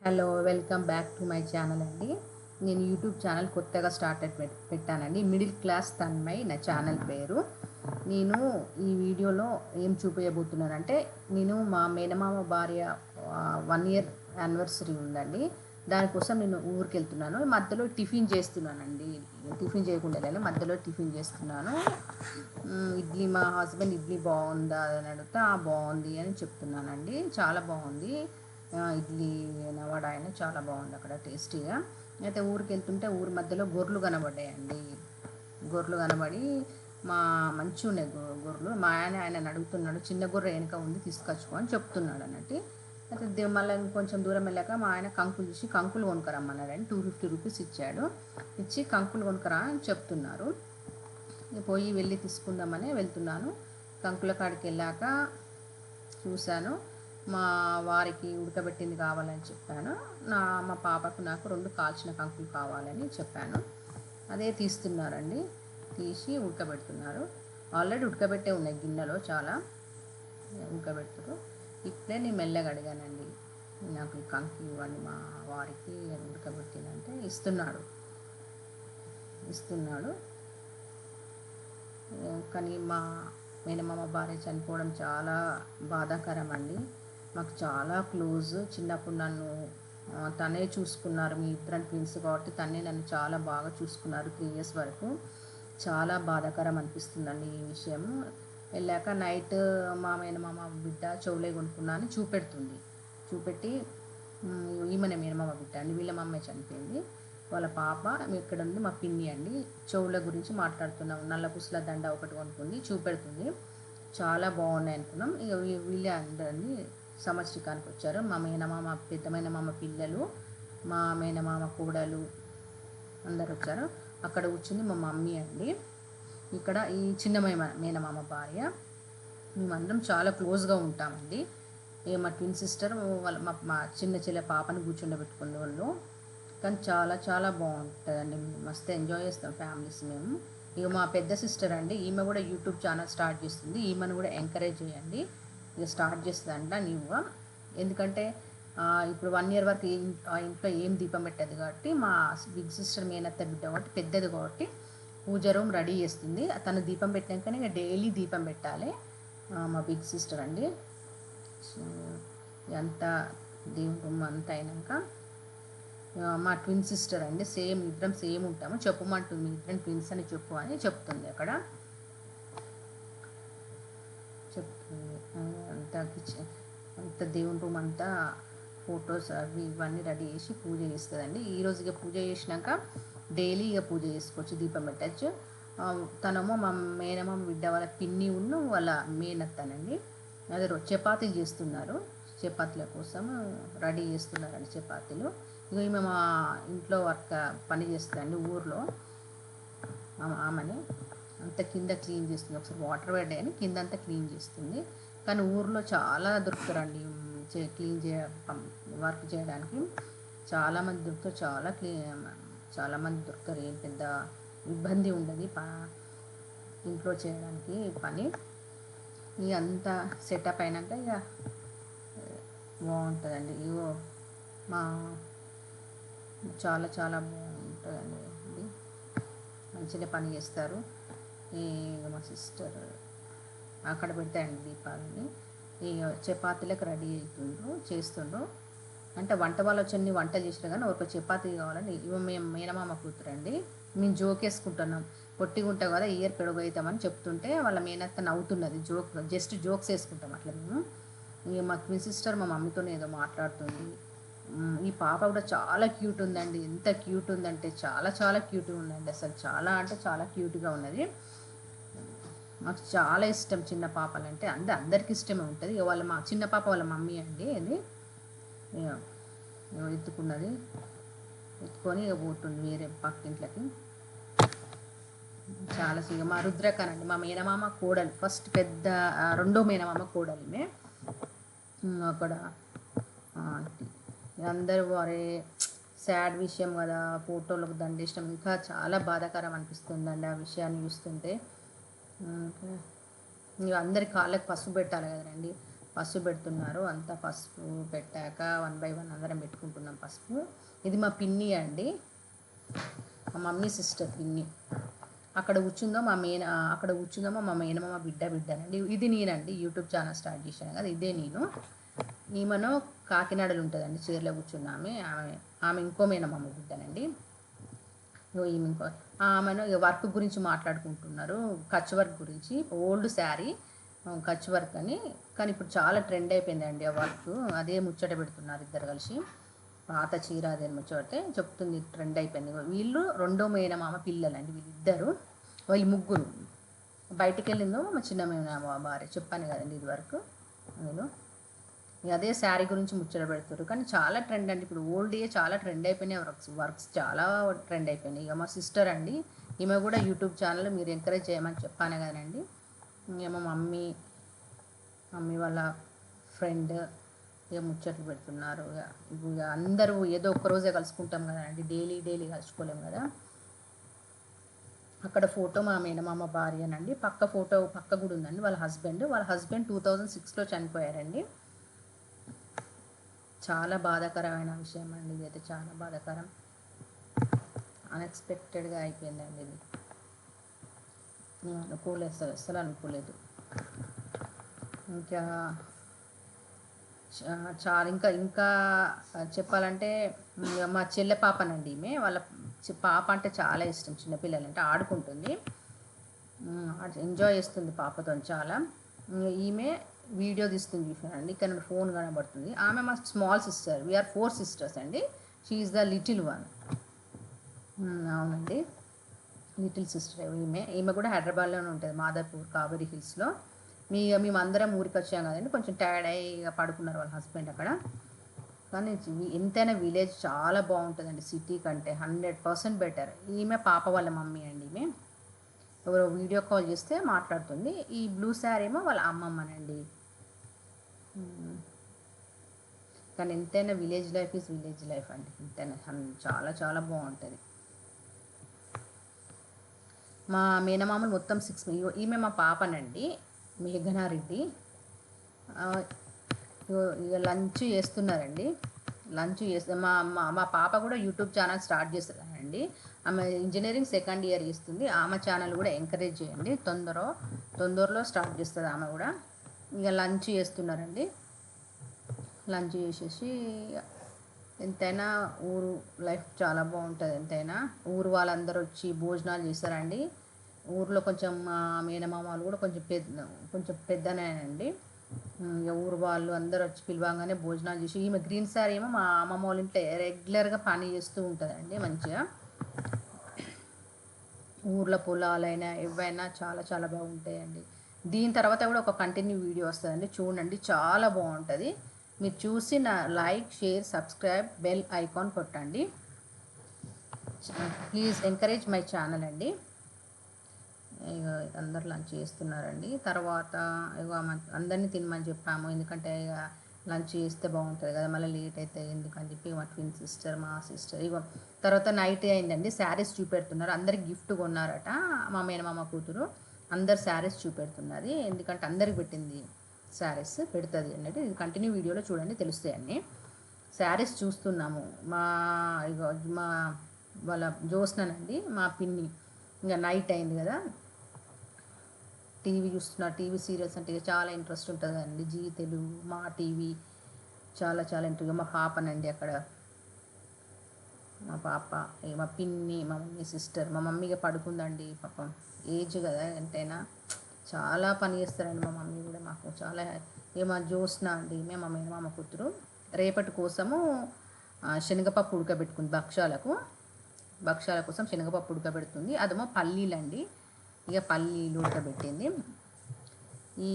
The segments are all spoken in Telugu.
Hello, welcome back to my channel అండి. నేను యూట్యూబ్ ఛానల్ కొత్తగా పెట్టానండి. మిడిల్ క్లాస్ తన్మయ్ నా ఛానల్ పేరు. నేను ఈ వీడియోలో ఏం చూపించబోతున్నానంటే, నేను మా మేనమామ భార్య 1 ఇయర్ యానివర్సరీ ఉందండి. దానికోసం నేను ఊరికి వెళ్తున్నాను. మధ్యలో టిఫిన్ చేస్తున్నానండి. టిఫిన్ చేయకుండా వెళ్ళాను, మధ్యలో టిఫిన్ చేస్తున్నాను. ఇడ్లీ, మా హస్బెండ్ ఇడ్లీ బాగుందా అని అడిగితే బాగుంది అని చెప్తున్నానండి. చాలా బాగుంది. ఇడ్లీ వడ అయినా చాలా బాగుంది అక్కడ టేస్టీగా. అయితే ఊరికి వెళ్తుంటే ఊరి మధ్యలో గొర్రెలు కనబడ్డాయండి. గొర్రెలు కనబడి మంచిగా ఉన్నాయి గొర్రెలు. మా ఆయన అడుగుతున్నాడు, చిన్న గొర్రె వెనక ఉంది తీసుకొచ్చుకో అని చెప్తున్నాడు అన్నట్టు. అయితే మళ్ళీ కొంచెం దూరం వెళ్ళాక మా ఆయన కంకులు చూసి కంకులు కొనుక్కరమ్మన్నాడని 250 రూపీస్ ఇచ్చాడు. ఇచ్చి కంకులు కొనుక్కరా అని చెప్తున్నారు. పోయి వెళ్ళి తీసుకుందామని వెళ్తున్నాను. కంకుల కాడికి వెళ్ళాక చూశాను, మా వారికి ఉడకబెట్టింది కావాలని చెప్పాను. మా పాపకు నాకు 2 కాల్చిన కంకులు కావాలని చెప్పాను. అదే తీస్తున్నారండి. తీసి ఉడకబెడుతున్నారు. ఆల్రెడీ ఉడకబెట్టే ఉన్నాయి గిన్నెలో, చాలా ఉడకబెడుతున్నారు. ఇప్పుడే నేను మెల్లగా అడిగానండి, నాకు కంకి ఇవ్వండి మా వారికి ఉడకబెట్టిందంటే ఇస్తున్నాడు. కానీ మా మేనమామ భార్య చనిపోవడం చాలా బాధాకరం అండి. మాకు చాలా క్లోజ్. చిన్నప్పుడు నన్ను తనే చూసుకున్నారు. మీ ఇద్దరు ట్విన్స్ కాబట్టి తనే నన్ను చాలా బాగా చూసుకున్నారు 3 ఇయర్స్ వరకు. చాలా బాధాకరం అనిపిస్తుందండి ఈ విషయం. వెళ్ళాక నైట్ మా మేనమామ బిడ్డ చెవులే కొనుక్కున్నాను చూపెట్టి ఈమెనే మేనమామ బిడ్డ అండి, వీళ్ళ మమ్మే చనిపోయింది, వాళ్ళ పాప ఇక్కడ ఉంది మా పిన్ని అండి. చెవుల గురించి మాట్లాడుతున్నాం. నల్ల పుసల దండ ఒకటి కొనుక్కుంది, చూపెడుతుంది. చాలా బాగున్నాయి అనుకున్నాం. ఇక వీళ్ళే అందరినీ సంవత్సరికానికి వచ్చారు. మా మేనమామ, పెద్ద మేనమామ పిల్లలు, మా మేనమామ కోడలు అందరు వచ్చారు. అక్కడ కూర్చుంది మా మమ్మీ అండి. ఇక్కడ ఈ చిన్న మేనమామ భార్య. మేమందరం చాలా క్లోజ్గా ఉంటామండి. ఇక మా ట్విన్ సిస్టర్ వాళ్ళ మా చిన్న చెల్లె పాపని కూర్చుండబెట్టుకునే వాళ్ళు. కానీ చాలా చాలా బాగుంటుందండి. మస్తు ఎంజాయ్ చేస్తాం ఫ్యామిలీస్ మేము. ఇక మా పెద్ద సిస్టర్ అండి, ఈమె కూడా యూట్యూబ్ ఛానల్ స్టార్ట్ చేస్తుంది. ఈమెను కూడా ఎంకరేజ్ చేయండి. ఇక స్టార్ట్ చేస్తుందంట న్యూగా. ఎందుకంటే ఇప్పుడు 1 ఇయర్ వరకు ఇంట్లో ఏం దీపం పెట్టదు కాబట్టి, మా బిగ్ సిస్టర్ మేనత్త బిడ్డ కాబట్టి పెద్దది కాబట్టి పూజ రూమ్ రెడీ చేస్తుంది. తను దీపం పెట్టినాకనే ఇక డైలీ దీపం పెట్టాలి. మా బిగ్ సిస్టర్ అండి. అంతా దేవుని రూమ్ అంతా అయినాక మా ట్విన్ సిస్టర్ అండి, సేమ్ ఇద్దరం సేమ్ ఉంటాము. చెప్పమంటుంది, మీ ఇద్దరం ట్విన్స్ అని చెప్పు అని చెప్తుంది. అక్కడ చెప్తుంది. అంత దేవుని రూమ్ అంతా ఫొటోస్ అవి ఇవన్నీ రెడీ చేసి పూజ చేస్తుందండి. ఈరోజు ఇక పూజ చేసినాక డైలీ ఇక పూజ చేసుకోవచ్చు, దీపం పెట్టచ్చు. తనమో మా మేనమామ బిడ్డ వాళ్ళ పిన్ని వాళ్ళ మేనత్తనండి. అదే చపాతీలు చేస్తున్నారు. చపాతీల కోసం రెడీ చేస్తున్నారండి చపాతీలు. ఇక ఈమె మా ఇంట్లో పని చేస్తుందండి ఊర్లో. ఆమెని అంత కింద క్లీన్ చేస్తుంది. ఒకసారి వాటర్ పడ్డాయని కింద అంతా క్లీన్ చేస్తుంది. కానీ ఊర్లో చాలా దొరుకుతారండి క్లీన్ వర్క్ చేయడానికి. చాలామంది దొరుకుతారు. చాలామంది దొరుకుతారు. ఏం పెద్ద ఇబ్బంది ఉండదు ఇంట్లో చేయడానికి పని. ఇక అంతా సెటప్ అయినాక ఇక బాగుంటుందండి. ఇగో చాలా చాలా బాగుంటుందండి. మంచిగా పని చేస్తారు. మా సిస్టర్ అక్కడ పెడతాయండి దీపాలని. ఇక చపాతీలకు రెడీ చేస్తుండ్రు. అంటే వంట వాళ్ళు వచ్చి వంటలు చేసినా కానీ ఒక చపాతీ కావాలని. మేము మేనమామ కూతురండి. మేము జోకేసుకుంటున్నాం. పొట్టిగా ఉంటాం కదా, ఇయర్ పెడుగు అవుతామని చెప్తుంటే వాళ్ళ మేనత్త నవ్వుతున్నది. జస్ట్ జోక్స్ వేసుకుంటాం అట్లా మేము. ఇక మా ట్విన్ సిస్టర్ మా మమ్మీతోనే ఏదో మాట్లాడుతుంది. ఈ పాప కూడా చాలా క్యూట్ ఉందండి. ఎంత క్యూట్ ఉందంటే చాలా చాలా క్యూట్గా ఉందండి. అసలు చాలా అంటే చాలా క్యూట్గా ఉన్నది. మాకు చాలా ఇష్టం చిన్న పాపలంటే. అందరికి ఇష్టమే ఉంటుంది. మా చిన్న పాప వాళ్ళ మమ్మీ అండి. అది ఎత్తుకున్నది, ఎత్తుకొని ఇక పోతుంది వేరే పక్కింట్లకి. చాలా మా రుద్రకానండి, మా మేనమామ కోడలు. ఫస్ట్ పెద్ద రెండో మేనమామ కోడలిమే. అక్కడ అందరూ వారే సాడ్ విషయం కదా, ఫోటోలకు దండేయడం ఇంకా చాలా బాధాకరం అనిపిస్తుందండి ఆ విషయాన్ని చూస్తుంటే. ఇక అందరి కాళ్ళకి పసుపు పెట్టాలి కదండి. పసుపు పెడుతున్నారు. అంతా పసుపు పెట్టాక 1 బై 1 అందరం పెట్టుకుంటున్నాం పసుపు. ఇది మా పిన్ని అండి, మా మమ్మీ సిస్టర్ పిన్ని. అక్కడ కూర్చుందో మా మేనమామ బిడ్డనండి. ఇది నేనండి, యూట్యూబ్ ఛానల్ స్టార్ట్ చేశాను కదా, ఇదే నేను. ఈమెను కాకినాడలో ఉంటుందండి, చీరలో కూర్చున్నామే ఆమె ఇంకో మేనమామ బిడ్డనండి. ఈమె ఇంకో ఆమెను వర్క్ గురించి మాట్లాడుకుంటున్నారు, కచ్ వర్క్ గురించి. ఓల్డ్ శారీ కచ్ వర్క్ అని, కానీ ఇప్పుడు చాలా ట్రెండ్ అయిపోయిందండి ఆ వర్క్. అదే ముచ్చట పెడుతున్నారు ఇద్దరు కలిసి. పాత చీర అదే ముచ్చటే చెప్తుంది, ట్రెండ్ అయిపోయింది. వీళ్ళు రెండో మేనమామ పిల్లలండి వీళ్ళిద్దరు. వీళ్ళు ముగ్గురు. బయటికి వెళ్ళిందో మా చిన్న మేనమామ భార్య, చెప్పాను కదండి ఇది వరకు నేను. అదే శారీ గురించి ముచ్చట పెడతారు, కానీ చాలా ట్రెండ్ అండి ఇప్పుడు. ఓల్డ్ చాలా ట్రెండ్ అయిపోయినాయి, వర్క్స్ చాలా ట్రెండ్ అయిపోయినాయి. ఇక మా సిస్టర్ అండి, ఈమె కూడా యూట్యూబ్ ఛానల్ మీరు ఎంకరేజ్ చేయమని చెప్పాను కదండి. ఏమో మమ్మీ వాళ్ళ ఫ్రెండ్ ఇక ముచ్చట్లు పెడుతున్నారు. ఇక అందరూ ఏదో ఒక్కరోజే కలుసుకుంటాం కదండి, డైలీ కలుసుకోలేం కదా. అక్కడ ఫోటో మా మేనమామ భార్యనండి. పక్క కూడా ఉందండి వాళ్ళ హస్బెండ్ 2006లో చనిపోయారండి. చాలా బాధాకరమైన విషయం అండి ఇదైతే, చాలా బాధాకరం. అన్ఎక్స్పెక్టెడ్గా అయిపోయిందండి ఇది. అనుకోలేదు, అసలు అనుకోలేదు. ఇంకా చాలా ఇంకా చెప్పాలంటే మా చెల్లె పాపనండి ఈమె. వాళ్ళ పాప అంటే చాలా ఇష్టం, చిన్నపిల్లలంటే ఆడుకుంటుంది, ఎంజాయ్ చేస్తుంది పాపతో చాలా. ఈమె వీడియో తీస్తుంది చూసానండి, ఇక్కడ ఫోన్ కనబడుతుంది. ఆమె మా స్మాల్ సిస్టర్, వీఆర్ 4 సిస్టర్స్ అండి. She is the little one. అవునండి, లిటిల్ సిస్టర్ ఈమె కూడా హైదరాబాద్లోనే ఉంటుంది, మాదాపూర్ కావేరీ హిల్స్లో. మేమందరం ఊరికి వచ్చాం కదండి, కొంచెం టైర్డ్ అయ్యి పడుకున్నారు వాళ్ళ హస్బెండ్ అక్కడ. కానీ ఎంతైనా విలేజ్ చాలా బాగుంటుందండి సిటీ కంటే, 100% బెటర్. ఈమె పాప వాళ్ళ మమ్మీ అండి. ఈమె ఎవరో వీడియో కాల్ చేస్తే మాట్లాడుతుంది. ఈ బ్లూ శారీ ఏమో వాళ్ళ అమ్మమ్మనండి. కానీ ఎంతైనా village life is village life అండి, ఎంతైనా చాలా చాలా బాగుంటుంది. మా మేనమామలు మొత్తం 6. ఈమె మా పాపనండి, మేఘనారెడ్డి. ఇక లంచ్ చేస్తున్నారండి. లంచ్ చేస్తే మా పాప కూడా యూట్యూబ్ ఛానల్ స్టార్ట్ చేస్తుందండి. ఆమె ఇంజనీరింగ్ సెకండ్ ఇయర్ చేస్తుంది. ఆమె ఛానల్ కూడా ఎంకరేజ్ చేయండి, తొందరలో స్టార్ట్ చేస్తుంది ఆమె కూడా. ఇక లంచ్ చేస్తున్నారండి. లంచ్ చేసేసి ఎంతైనా ఊరు లైఫ్ చాలా బాగుంటుంది. ఎంతైనా ఊరు వాళ్ళందరూ వచ్చి భోజనాలు చేస్తారండి. ఊర్లో కొంచెం మేనమామలు కూడా కొంచెం పెద్దనేనండి. ఇక ఊరు వాళ్ళు అందరూ వచ్చి పిలవగానే భోజనాలు చేసి, ఈమె గ్రీన్ శారీ ఏమో మా అమ్మమ్మ వాళ్ళ ఇంట్లో రెగ్యులర్గా పని చేస్తూ ఉంటుందండి మంచిగా. ఊర్లో పొలాలైనా ఏవైనా చాలా చాలా బాగుంటాయండి. దీని తర్వాత కూడా ఒక కంటిన్యూ వీడియో వస్తుందండి, చూడండి, చాలా బాగుంటుంది. మీరు చూసి like, share, subscribe, bell icon కొట్టండి. ప్లీజ్ ఎంకరేజ్ మై ఛానల్ అండి. ఇక అందరు లంచ్ చేస్తున్నారండి. తర్వాత ఇక అందరినీ తినమని చెప్పాము, ఎందుకంటే ఇక లంచ్ చేస్తే బాగుంటుంది కదా, మళ్ళీ లేట్ అయితే ఎందుకని చెప్పి మా ట్విన్ సిస్టర్, మా సిస్టర్. ఇక తర్వాత నైట్ అయిందండి, శారీస్ చూపెడుతున్నారు. అందరికి గిఫ్ట్ కొన్నారట మా మేనమామ కూతురు. అందరు శారీస్ చూపెడుతున్నది, ఎందుకంటే అందరికి పెట్టింది శారీస్ పెడుతుంది అన్నట్టు. ఇది కంటిన్యూ వీడియోలో చూడండి, తెలుస్తాయన్నీ. శారీస్ చూస్తున్నాము. మా వాళ్ళ జ్యోత్స్నండి, మా పిన్ని. ఇంకా నైట్ అయింది కదా, టీవీ చూస్తున్నారు. టీవీ సీరియల్స్ అంటే చాలా ఇంట్రెస్ట్ ఉంటుంది కదండి, జీ తెలుగు, మా టీవీ, చాలా చాలా ఇంట్రెస్ట్. మా పాపనండి అక్కడ, మా పాప, మా పిన్ని, మా మమ్మీ సిస్టర్. మా మమ్మీగా పడుకుందండి పాపం, ఏజ్ కదా ఎంతైనా చాలా పని చేస్తారండి మా మమ్మీ కూడా మాకు చాలా. మా జ్యోత్స్న అండి, మా మేనమామ కూతురు. రేపటి కోసము శనగపప్పు ఉడకబెట్టుకుంది, భక్షాల కోసం శనగపప్పు ఉడకబెడుతుంది. అదేమో పల్లీలండి, ఇక పల్లీలు ఉడకబెట్టింది. ఈ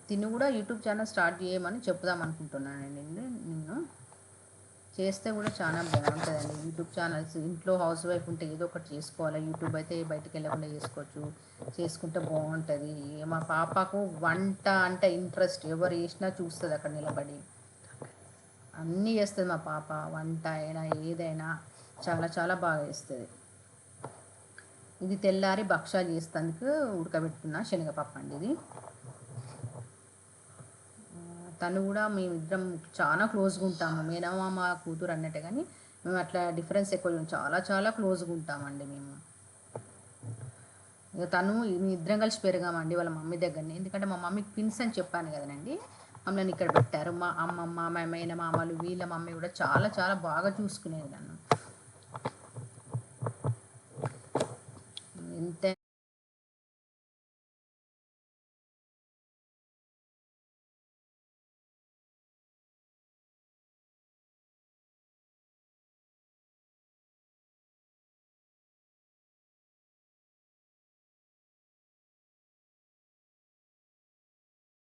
తిని కూడా యూట్యూబ్ ఛానల్ స్టార్ట్ చేయమని చెప్దాం అనుకుంటున్నానండి నేను. చేస్తే కూడా చాలా బాగుంటుందండి యూట్యూబ్ ఛానల్స్. ఇంట్లో హౌస్ వైఫ్ ఉంటే ఏదో ఒకటి చేసుకోవాలి. యూట్యూబ్ అయితే బయటకు వెళ్ళకుండా చేసుకుంటే బాగుంటుంది. మా పాపకు వంట అంటే ఇంట్రెస్ట్, ఎవరు చేసినా చూస్తుంది అక్కడ నిలబడి, అన్నీ చేస్తుంది మా పాప. వంట అయినా ఏదైనా చాలా చాలా బాగా చేస్తుంది. ఇది తెల్లారి భక్షాలు చేసేందుకు ఉడకబెట్టుకున్న శనగపప్పు అండి ఇది. తను కూడా మేమిద్దరం చాలా క్లోజ్గా ఉంటాము, మేనమామ కూతురు అన్నట్టే, కానీ మేము అట్లా డిఫరెన్స్ ఎక్కువ చాలా చాలా క్లోజ్గా ఉంటామండి మేము. ఇక తను మీ ఇద్దరం కలిసి పెరిగామండి వాళ్ళ మమ్మీ దగ్గరనే, ఎందుకంటే మా మమ్మీకి ట్విన్స్ అని చెప్పాను కదనండి, మమ్మల్ని ఇక్కడ పెట్టారు. మా అమ్మమ్మ, మా మేనమామలు, వీళ్ళ మమ్మీ కూడా చాలా చాలా బాగా చూసుకునేది నన్ను.